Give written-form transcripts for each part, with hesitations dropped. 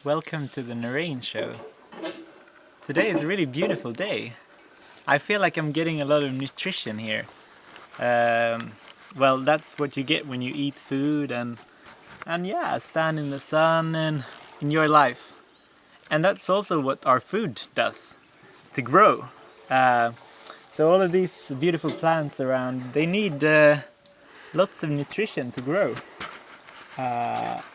Welcome to the Naraine show. Today is a really beautiful day. I feel like I'm getting a lot of nutrition here. Well, that's what you get when you eat food and stand in the sun and enjoy life. And that's also what our food does to grow. So all of these beautiful plants around, they need lots of nutrition to grow.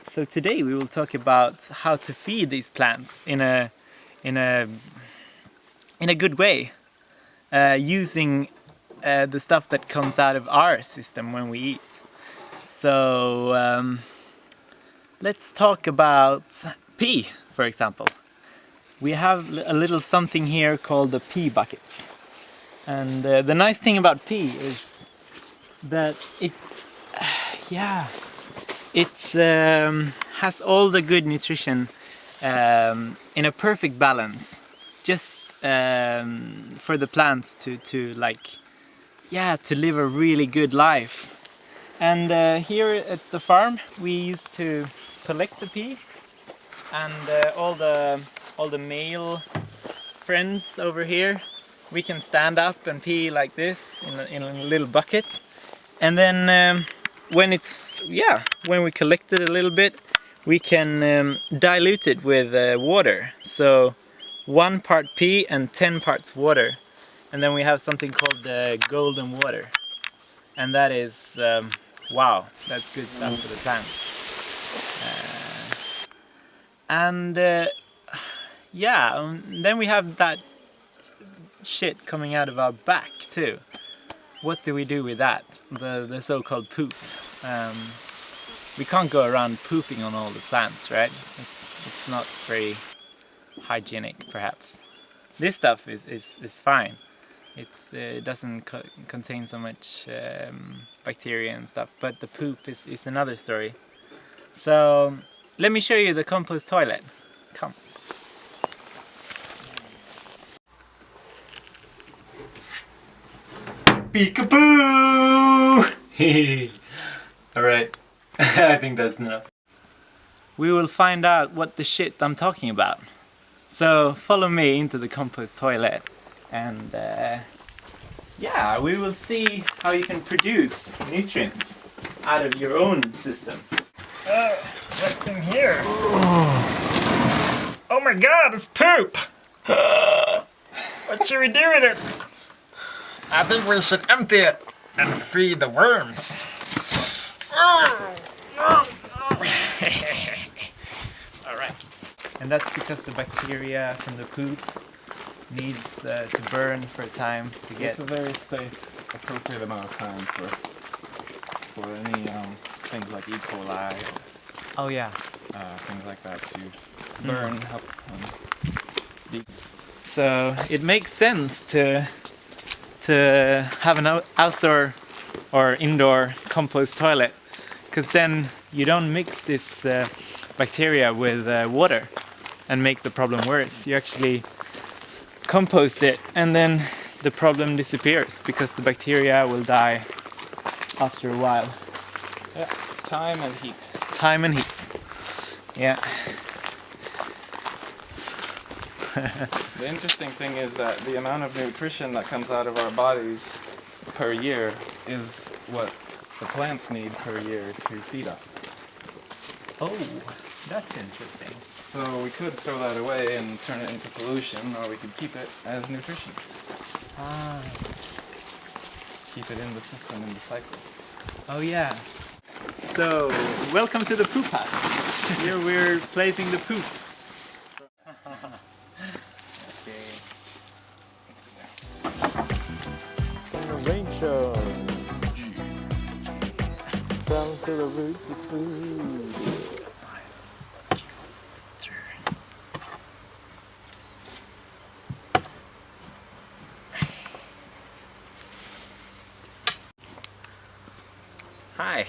So today we will talk about how to feed these plants in a good way, using the stuff that comes out of our system when we eat. So let's talk about pee, for example. We have a little something here called the pee bucket. And the nice thing about pee is that it has all the good nutrition in a perfect balance, just for the plants to live a really good life. And here at the farm we used to collect the pee, and all the male friends over here, we can stand up and pee like this in a little bucket, and then when we collect it a little bit, we can dilute it with water. So 1 part pee and 10 parts water, and then we have something called golden water, and that is wow, that's good stuff for the plants. Then we have that shit coming out of our back too. What do we do with that? The so-called poop. We can't go around pooping on all the plants, right? It's not very hygienic, perhaps. This stuff is fine. It doesn't contain so much bacteria and stuff, but the poop is another story. So let me show you the compost toilet. Come. Peekaboo! Alright, I think that's enough. We will find out what the shit I'm talking about. So follow me into the compost toilet, and we will see how you can produce nutrients out of your own system. What's in here? Oh my god, it's poop! What should we do with it? I think we should empty it and feed the worms. Alright. And that's because the bacteria from the poop needs to burn for a time to get... It's a very safe, appropriate amount of time for any things like E. coli, Oh yeah. things like that to burn up. So it makes sense to have an outdoor or indoor compost toilet, because then you don't mix this bacteria with water and make the problem worse. You actually compost it, and then the problem disappears because the bacteria will die after a while. Yeah, time and heat. Time and heat. Yeah. The interesting thing is that the amount of nutrition that comes out of our bodies per year is what the plants need per year to feed us. Oh, that's interesting. So we could throw that away and turn it into pollution, or we could keep it as nutrition. Ah. Keep it in the system, in the cycle. Oh yeah. So, welcome to the poop hut. Here we're placing the poop. Rain show. Down to the roots of food. Hi.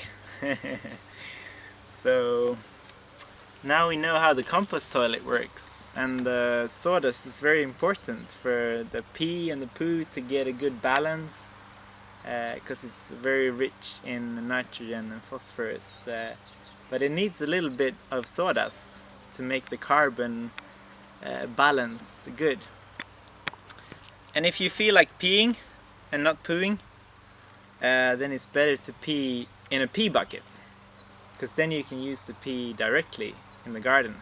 So now we know how the compost toilet works, and the sawdust is very important for the pee and the poo to get a good balance, because it's very rich in nitrogen and phosphorus, but it needs a little bit of sawdust to make the carbon balance good. And if you feel like peeing and not pooing, then it's better to pee in a pee bucket, because then you can use the pee directly in the garden,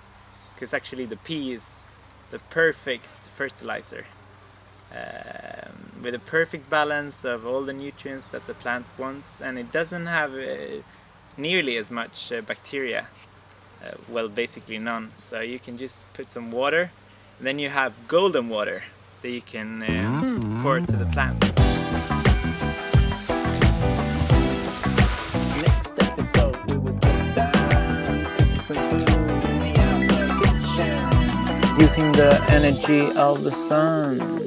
because actually the pee is the perfect fertilizer, with a perfect balance of all the nutrients that the plant wants, and it doesn't have nearly as much bacteria, well, basically none. So you can just put some water, and then you have golden water that you can pour to the plants. Next episode we will get down, put some food in the kitchen, using the energy of the sun.